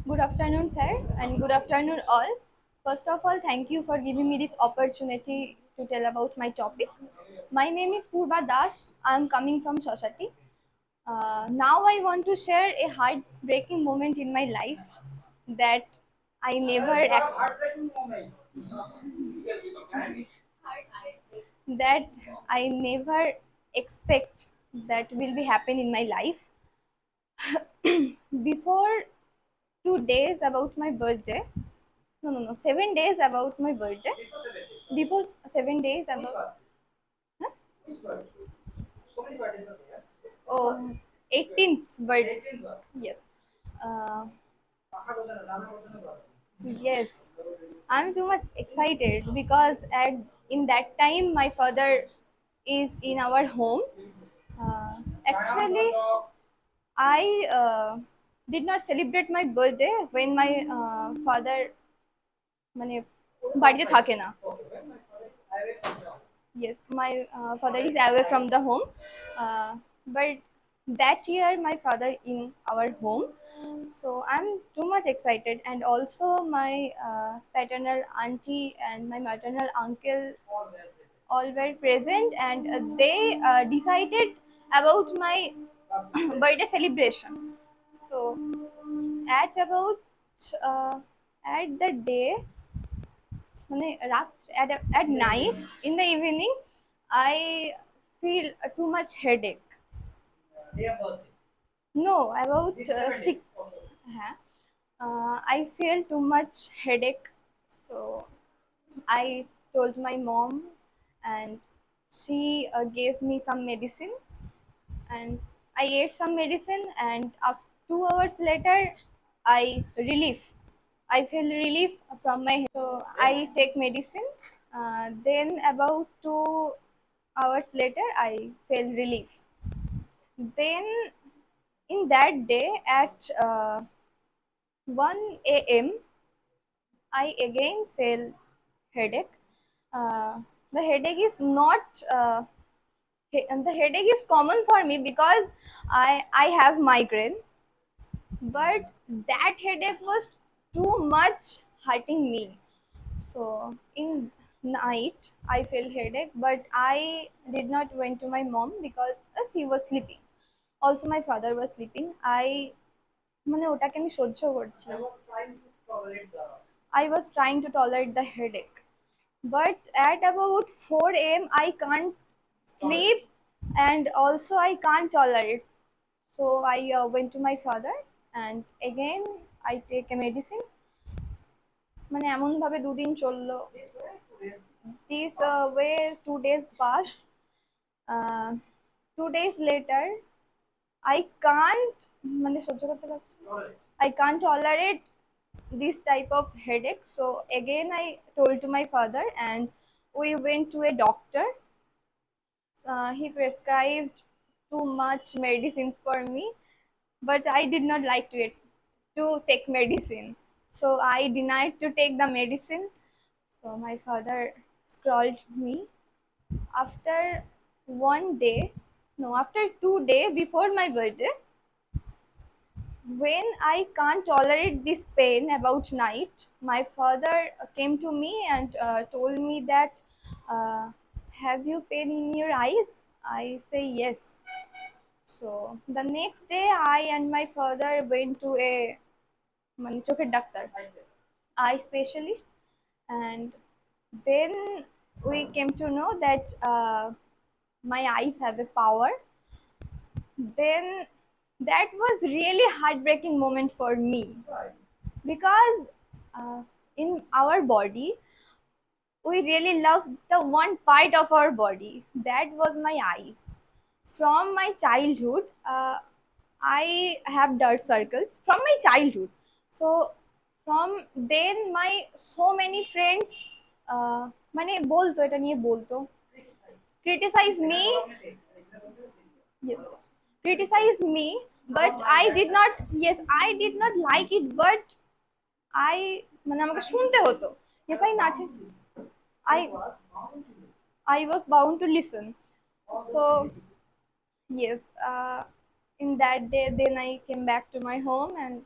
Good afternoon, sir, and good afternoon, all. First of all, thank you for giving me this opportunity to tell about my topic. My name is Purva Das. I am coming from Shashati. Now, I want to share a heartbreaking moment in my life that I never that I never expect that will be happen in my life. Before 2 days about my birthday, no, 7 days about my birthday. Before 7 days about huh? Oh, 18th birthday. Yes. Uh, yes. I'm too much excited because at in that time my father is in our home. Actually, I did not celebrate my birthday when my father মানে বাড়িতে থাকে না. Yes, my father is away from the home, but that year my father in our home, so I'm too much excited. And also my paternal auntie and my maternal uncle all were present, and they decided about my birthday celebration. So at about uh, at the day মানে রাত্রে at night in the evening I feel too much headache. No, about 6. হ্যাঁ, I feel too much headache. So I told my mom, and she gave me some medicine, and I ate some medicine, and after 2 hours later I relief I feel relief from my head. So I take medicine. Then about 2 hours later I feel relief. Then in that day at 1 a.m. I again feel headache. The headache is not the headache is common for me because I have migraine, but that headache was too much hurting me. So in night I feel headache, but I did not went to my mom because she was sleeping. Also my father was sleeping. মানে ওটাকে আমি সহ্য করছি. I was trying to tolerate the headache. But at about 4 a.m. I can't sleep, and also I can't tolerate. So I went to my father, and again I take a medicine. মানে এমন ভাবে দুদিন চললো. This way 2 days passed. Uh, 2 days later, I can't মানে সহ্য করতে পারছি না. I can't tolerate this type of headache. So again I told to my father, and we went to a doctor. He prescribed too much medicines for me, but I did not like to take medicine. So I denied to take the medicine. So my father scolded me. After 1 day, no, after 2 days before my birthday, when I can't tolerate this pain about night, my father came to me and told me that, have you pain in your eyes? I say yes. So the next day, I and my father went to a মানে চোখের doctor, eye specialist, and then we came to know that my eyes have a power. Then that was really heartbreaking moment for me because in our body we really love the one part of our body that was my eyes. From my childhood, I have dark circles from my childhood. So from then my so many friends মানে বলতো এটা নিয়ে বলতো criticize me. Yes, criticize me, but I did not. Yes, I did not like it, but I মানে আমাকে শুনতে হতো. Yes, I I was bound to listen. So yes, in that day, then I came back to my home, and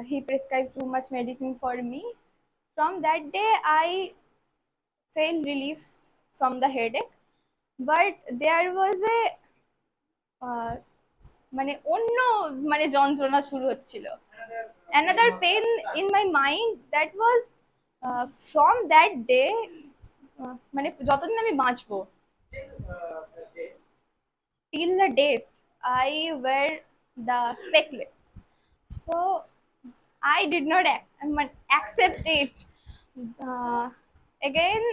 He prescribed too much medicine for me. From that day, I felt relief from the headache. But there was a uh, মানে অন্য মানে যন্ত্রণা শুরু হচ্ছিল, another pain in my mind that was from that day, মানে যতদিন আমি বাঁচবো, till the death I wear the specklets. So I did not accept it. Uh, Again,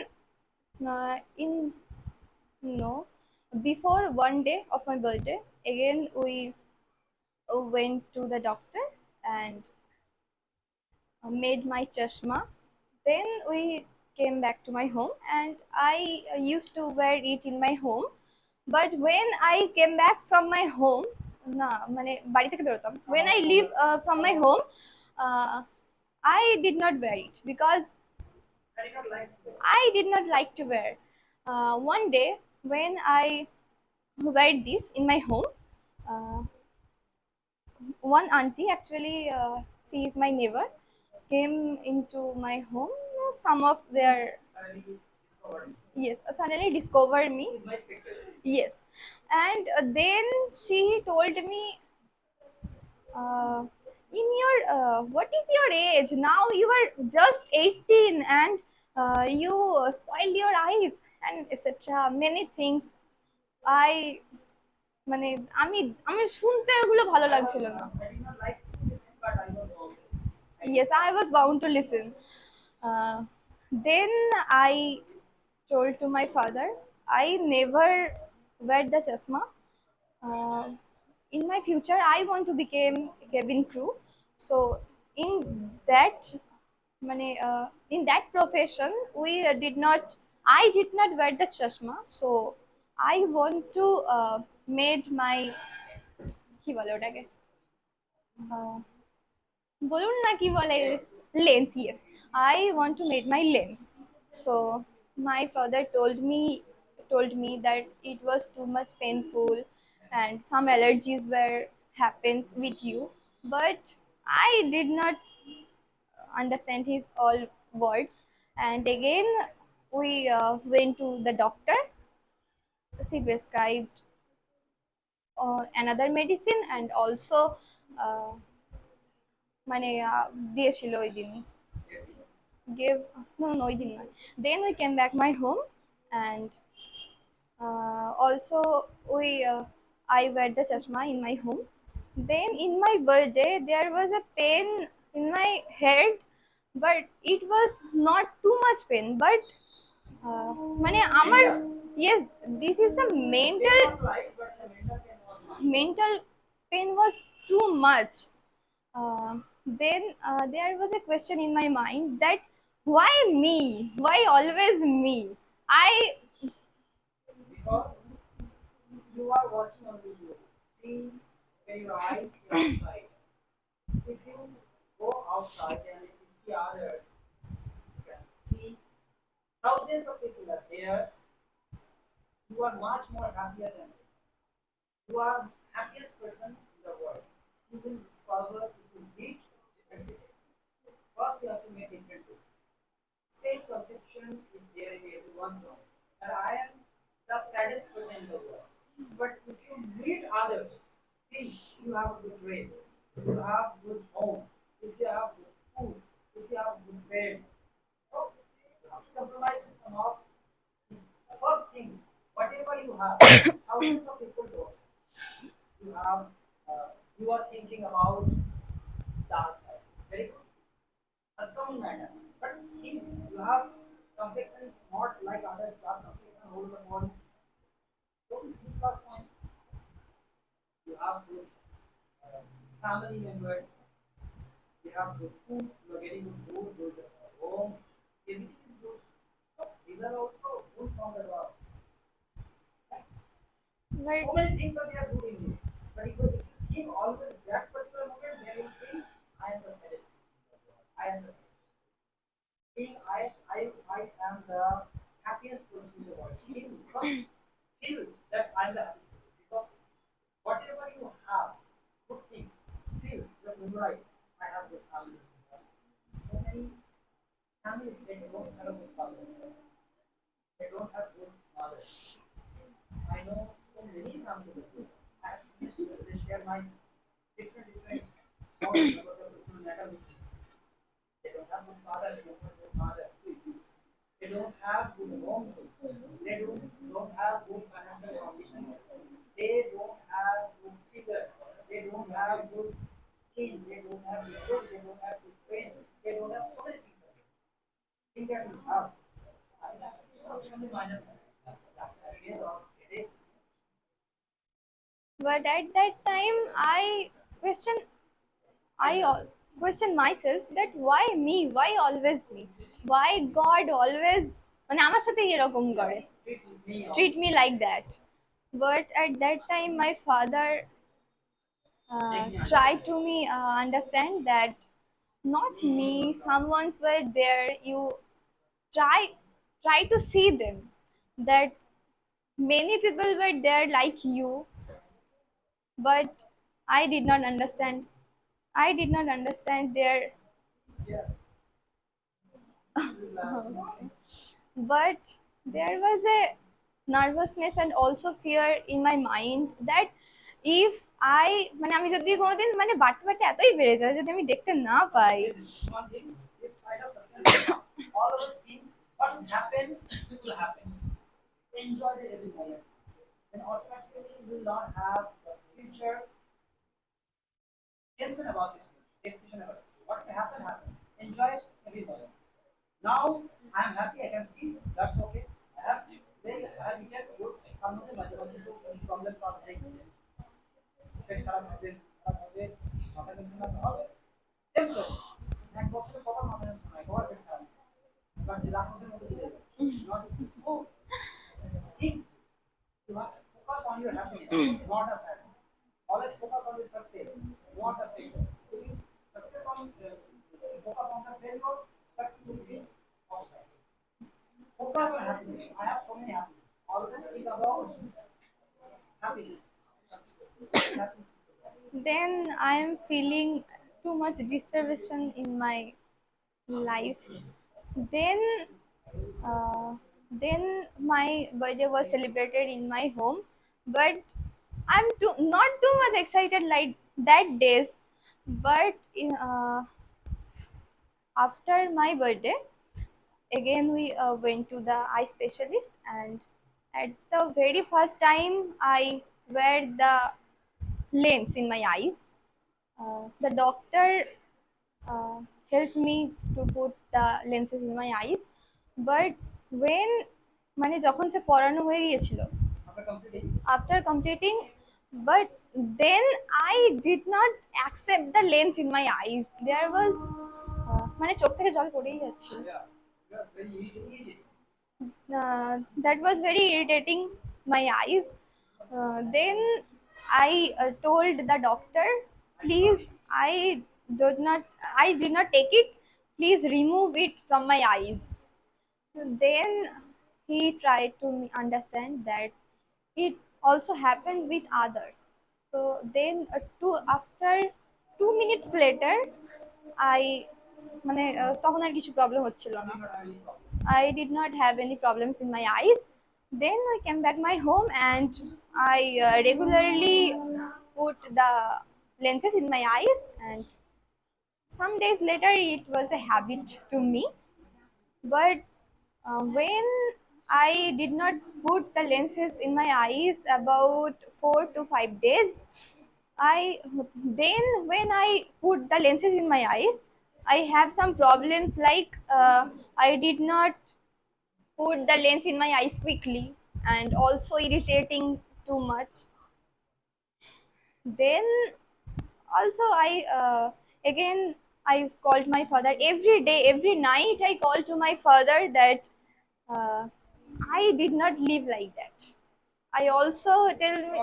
in no, before one day of my birthday, again we went to the doctor and made my chashma. Then we came back to my home and I used to wear it in my home. But when I came back from my home, না মানে বাড়ি থেকে বেরোতাম, when I leave from my home, uh, I did not wear it because I did not like to wear. One day when I wear this in my home, uh, one auntie, actually she is my neighbor, came into my home. Some of their, yes, suddenly discovered me. Yes, and then she told me, uh, in your what is your age now? You are just 18 and you spoiled your eyes and etc. Many things. I মানে আমি আমি শুনতে ওগুলো ভালো লাগছিল না। Yes, I was bound to listen. Uh, then I told to my father, I never wear the chasma. Uh, in my future, I want to become cabin crew. So that, in that profession, we did not. I did not wear the chasma. So I want to made my কি বলে ওটাকে আহ, বলুন না কি বলে lens, yes, I want to make my lens. So my father told me that it was too much painful and some allergies were happens with you, but I did not understand his all words. And again we went to the doctor. She prescribed another medicine and also uh, মানে দিয়েছিল ওই দিন, gave, no, ওই দিন নয়, then we came back my home and also we I wear the chashma in my home. Then in my birthday there was a pain in my head, but it was not too much pain, but মানে আমার, yes, this is the mental pain was too much. Then there was a question in my mind that why me? Why always me? I But at that time, question, question myself that why me? Why always me? Why God always মানে আমার সাথে এরকম করে treat me like that? But at that time, my father tried to me understand that not me. Someone's were there. You try try to see them. That many people were there like you, but I did not understand. I did not understand their but there was a nervousness and also fear in my mind that if I মানে আমি যদি কোনোদিন মানে বাড়তে বাড়তে এতই বেড়ে যায় যদি আমি দেখতে না পাই then I am feeling too much disturbance in my life. Then, uh, then my birthday was celebrated in my home, but not too much excited like that days. But after my birthday, again we went to the eye specialist, and at the very first time I wear the lens in my eyes. The doctor uh, helped me to put the lenses in my eyes, but when মানে যখন সে পড়ানো হয়ে গিয়েছিল after completing, but then I did not accept the lens in my eyes. There was মানে চোখ থেকে জল পড়েই যাচ্ছিল. That was very irritating my eyes. Then I told the doctor, please, I did not take it. Please remove it from my eyes. Then he tried to understand that it also happened with others. So then, after 2 minutes later, I মানে তখন আর কিছু problem হচ্ছিল না. I did not have any problems in my eyes. Then I came back my home and I regularly put the lenses in my eyes, and some days later it was a habit to me. But when I did not put the lenses in my eyes about 4 to 5 days, I then when I put the lenses in my eyes, I have some problems like I did not put the lens in my eyes quickly and also irritating too much. Then also I again I called my father every day, every night. I called to my father that uh, I did not live like that. I also tell me